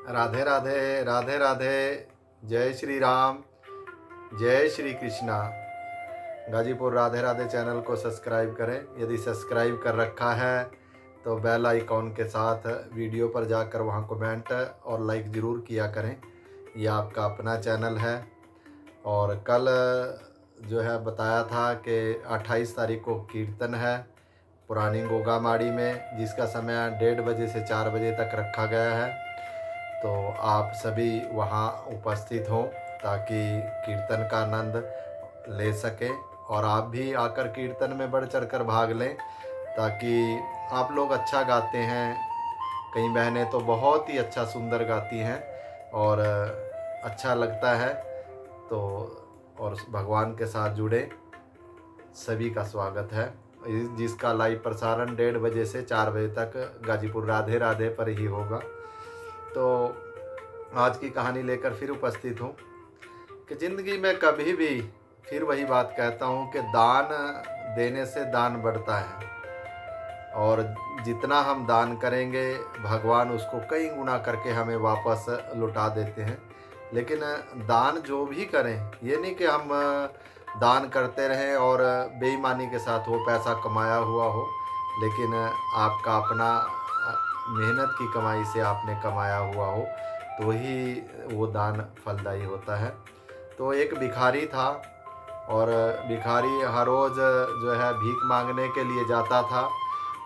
राधे राधे राधे राधे। जय श्री राम, जय श्री कृष्णा। गाजीपुर राधे राधे चैनल को सब्सक्राइब करें। यदि सब्सक्राइब कर रखा है तो बेल आइकॉन के साथ वीडियो पर जाकर वहां कमेंट और लाइक ज़रूर किया करें। यह आपका अपना चैनल है। और कल जो है बताया था कि 28 तारीख को कीर्तन है पुरानी गोगा माड़ी में, जिसका समय 1:30 बजे से 4 बजे तक रखा गया है। तो आप सभी वहाँ उपस्थित हों ताकि कीर्तन का आनंद ले सकें, और आप भी आकर कीर्तन में बढ़ चढ़ कर भाग लें, ताकि आप लोग अच्छा गाते हैं। कई बहनें तो बहुत ही अच्छा सुंदर गाती हैं और अच्छा लगता है। तो और भगवान के साथ जुड़े सभी का स्वागत है, जिसका लाइव प्रसारण 1:30 बजे से 4 बजे तक गाजीपुर राधे राधे पर ही होगा। तो आज की कहानी लेकर फिर उपस्थित हूँ कि ज़िंदगी में कभी भी फिर वही बात कहता हूँ कि दान देने से दान बढ़ता है, और जितना हम दान करेंगे भगवान उसको कई गुना करके हमें वापस लौटा देते हैं। लेकिन दान जो भी करें, ये नहीं कि हम दान करते रहें और बेईमानी के साथ वो पैसा कमाया हुआ हो, लेकिन आपका अपना मेहनत की कमाई से आपने कमाया हुआ हो, तो ही वो दान फलदायी होता है। तो एक भिखारी था, और भिखारी हर रोज़ जो है भीख मांगने के लिए जाता था,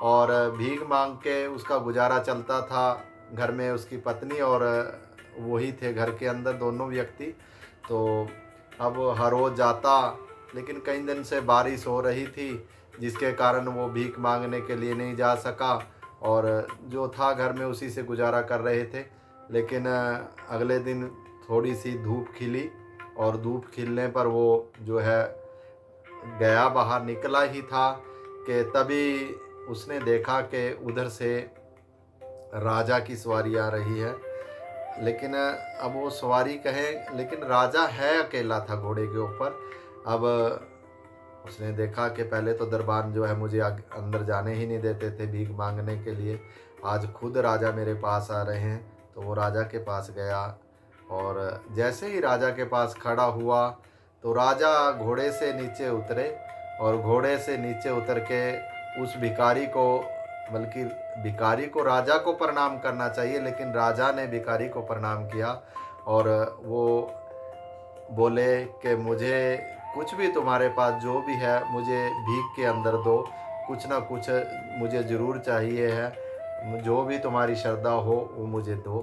और भीख मांग के उसका गुजारा चलता था। घर में उसकी पत्नी और वही थे घर के अंदर, दोनों व्यक्ति। तो अब हर रोज़ जाता, लेकिन कई दिन से बारिश हो रही थी, जिसके कारण वो भीख मांगने के लिए नहीं जा सका, और जो था घर में उसी से गुजारा कर रहे थे। लेकिन अगले दिन थोड़ी सी धूप खिली, और धूप खिलने पर वो जो है गया, बाहर निकला ही था कि तभी उसने देखा कि उधर से राजा की सवारी आ रही है। लेकिन अब वो सवारी कहें, लेकिन राजा है अकेला था घोड़े के ऊपर। अब उसने देखा कि पहले तो दरबान जो है मुझे अंदर जाने ही नहीं देते थे भीख मांगने के लिए, आज खुद राजा मेरे पास आ रहे हैं। तो वो राजा के पास गया, और जैसे ही राजा के पास खड़ा हुआ तो राजा घोड़े से नीचे उतरे, और घोड़े से नीचे उतर के उस भिखारी को, बल्कि भिखारी को राजा को प्रणाम करना चाहिए, लेकिन राजा ने भिखारी को प्रणाम किया, और वो बोले कि मुझे कुछ भी तुम्हारे पास जो भी है मुझे भीख के अंदर दो, कुछ ना कुछ मुझे ज़रूर चाहिए है, जो भी तुम्हारी श्रद्धा हो वो मुझे दो।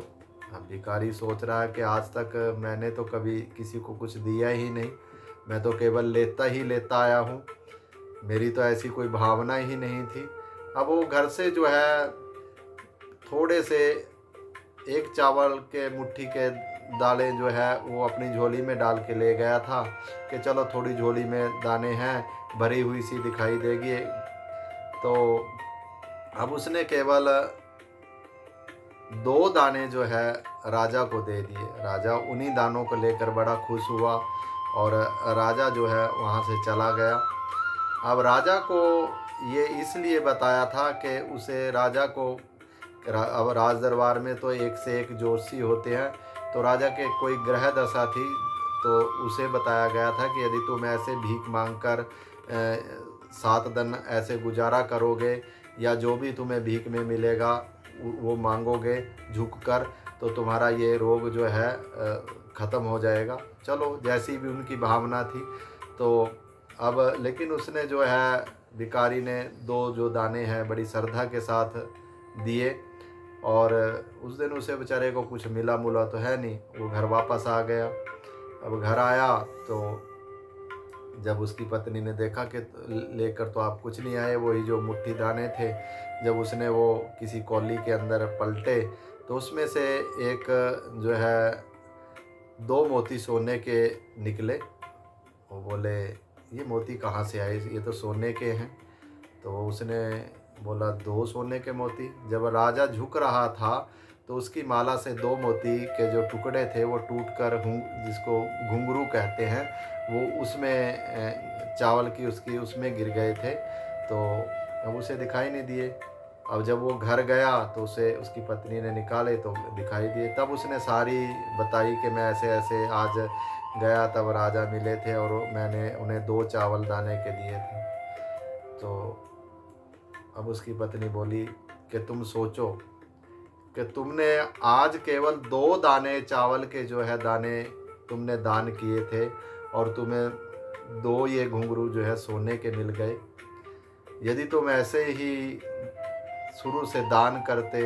अब भिखारी सोच रहा है कि आज तक मैंने तो कभी किसी को कुछ दिया ही नहीं, मैं तो केवल लेता ही लेता आया हूँ, मेरी तो ऐसी कोई भावना ही नहीं थी। अब वो घर से जो है थोड़े से एक चावल के मुट्ठी के दालें जो है वो अपनी झोली में डाल के ले गया था कि चलो थोड़ी झोली में दाने हैं, भरी हुई सी दिखाई देगी। तो अब उसने केवल 2 दाने जो है राजा को दे दिए। राजा उन्हीं दानों को लेकर बड़ा खुश हुआ, और राजा जो है वहाँ से चला गया। अब राजा को ये इसलिए बताया था कि उसे राजा को अब राज दरबार में तो एक से एक जोशी होते हैं, तो राजा के कोई ग्रह दशा थी, तो उसे बताया गया था कि यदि तुम ऐसे भीख मांगकर 7 दिन ऐसे गुजारा करोगे, या जो भी तुम्हें भीख में मिलेगा वो मांगोगे झुक कर, तो तुम्हारा ये रोग जो है ख़त्म हो जाएगा। चलो जैसी भी उनकी भावना थी। तो अब लेकिन उसने जो है भिखारी ने 2 जो दाने हैं बड़ी श्रद्धा के साथ दिए, और उस दिन उसे बेचारे को कुछ मिला मुला तो है नहीं, वो घर वापस आ गया। अब घर आया तो जब उसकी पत्नी ने देखा कि लेकर तो आप कुछ नहीं आए, वही जो मुट्ठी दाने थे, जब उसने वो किसी कौली के अंदर पलटे तो उसमें से एक जो है 2 मोती सोने के निकले। वो बोले ये मोती कहाँ से आए, ये तो सोने के हैं। तो उसने बोला 2 सोने के मोती। जब राजा झुक रहा था तो उसकी माला से 2 मोती के जो टुकड़े थे वो टूट कर जिसको घुंघरू कहते हैं, वो उसमें चावल की उसकी उसमें गिर गए थे। तो अब उसे दिखाई नहीं दिए। अब जब वो घर गया तो उसे उसकी पत्नी ने निकाले तो दिखाई दिए। तब उसने सारी बताई कि मैं ऐसे ऐसे आज गया, तब राजा मिले थे और मैंने उन्हें 2 चावल दाने के दिए थे। तो अब उसकी पत्नी बोली कि तुम सोचो कि तुमने आज केवल 2 दाने चावल के जो है दाने तुमने दान किए थे और तुम्हें 2 ये घुंघरू जो है सोने के मिल गए। यदि तुम ऐसे ही शुरू से दान करते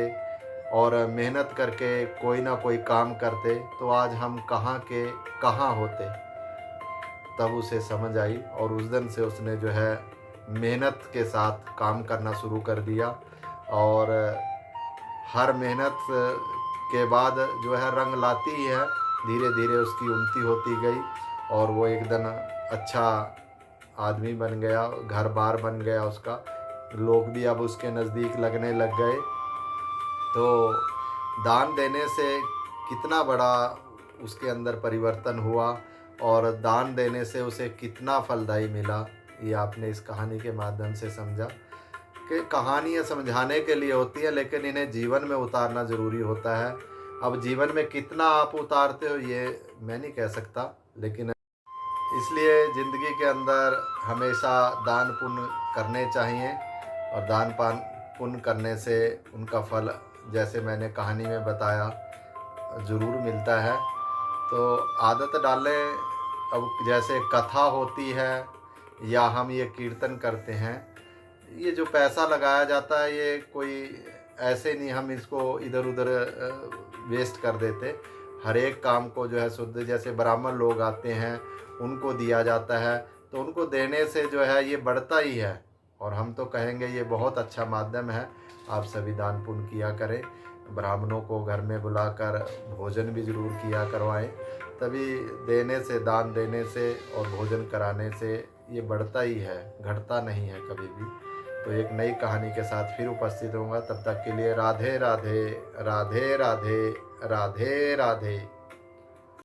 और मेहनत करके कोई ना कोई काम करते तो आज हम कहाँ के कहाँ होते। तब उसे समझ आई और उस दिन से उसने जो है मेहनत के साथ काम करना शुरू कर दिया और हर मेहनत के बाद जो है रंग लाती ही है। धीरे धीरे उसकी उन्नति होती गई और वो एक दिन अच्छा आदमी बन गया, घर बार बन गया उसका, लोग भी अब उसके नज़दीक लगने लग गए। तो दान देने से कितना बड़ा उसके अंदर परिवर्तन हुआ और दान देने से उसे कितना फलदायी मिला, ये आपने इस कहानी के माध्यम से समझा कि कहानियाँ समझाने के लिए होती है लेकिन इन्हें जीवन में उतारना ज़रूरी होता है। अब जीवन में कितना आप उतारते हो ये मैं नहीं कह सकता, लेकिन इसलिए ज़िंदगी के अंदर हमेशा दान पुण्य करने चाहिए और दान पान पुण्य करने से उनका फल जैसे मैंने कहानी में बताया ज़रूर मिलता है। तो आदत डालें। अब जैसे कथा होती है या हम ये कीर्तन करते हैं, ये जो पैसा लगाया जाता है ये कोई ऐसे नहीं हम इसको इधर उधर वेस्ट कर देते। हर एक काम को जो है शुद्ध, जैसे ब्राह्मण लोग आते हैं उनको दिया जाता है तो उनको देने से जो है ये बढ़ता ही है और हम तो कहेंगे ये बहुत अच्छा माध्यम है। आप सभी दान पुण्य किया करें, ब्राह्मणों को घर में बुलाकर भोजन भी ज़रूर किया करवाएं। तभी देने से, दान देने से और भोजन कराने से ये बढ़ता ही है, घटता नहीं है कभी भी। तो एक नई कहानी के साथ फिर उपस्थित होऊंगा, तब तक के लिए राधे राधे, राधे राधे, राधे राधे।